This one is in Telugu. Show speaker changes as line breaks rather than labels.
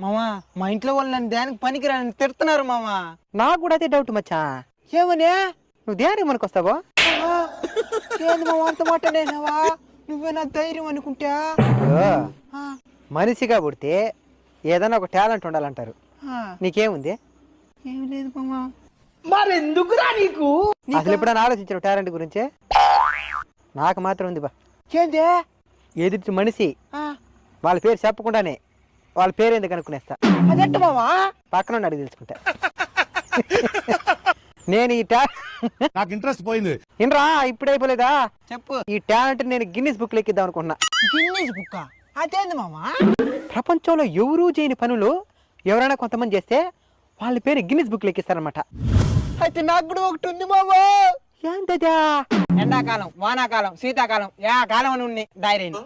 మామా మా ఇంట్లో వాళ్ళు నన్ను దానికి పనికిరాని తిడుతున్నారు మామా.
నాకు కూడా అదే డౌట్ మచ్చా.
ఏమనే
నువ్వు ధ్యానం మనకు వస్తావో?
ఏంది మామ అంత మాట నేనవా? నువ్వే నా ధైర్యం అనుకుంటా.
ఇప్పుడు మనిషిగా పుడితే ఏదైనా ఒక టాలెంట్ ఉండాలంటారు. నీకేముంది?
ఏమి లేదు మామా. మరెందుకురా నీకు?
అసలు ఎప్పుడైనా ఆలోచించారు టాలెంట్ గురించి? నాకు మాత్రం ఉంది బా.
ఏంది?
ఎదుటి మనిషి వాళ్ళ పేరు చెప్పకుండానే వాళ్ళ పేరు ఎందుకు అనుకునేస్తా.
అదెట్ట మామా?
పక్కన అడిగి తెలుసుకుంటా. నేను ఈ
నాకు ఇంట్రెస్ట్ పోయింది.
ఇన్రా ఇప్పుడు అయిపోలేదా?
చెప్పు.
ఈ టాలెంట్ నేను గిన్నిస్ బుక్ లెక్కిద్దాం అనుకున్నా.
Guinness book? అదేంది మామా?
ప్రపంచంలో ఎవరూ చేయని పనులు ఎవరైనా కొంతమంది చేస్తే వాళ్ళ పేరు గిన్నిస్ బుక్ లెక్కిస్తారనమాట.
అయితే నాకు కూడా ఒకటి ఉంది మామా.
ఏంటదా?
ఎండాకాలం, వానాకాలం, శీతాకాలం, యా కాలం అని ఉన్నాయి డైరీని.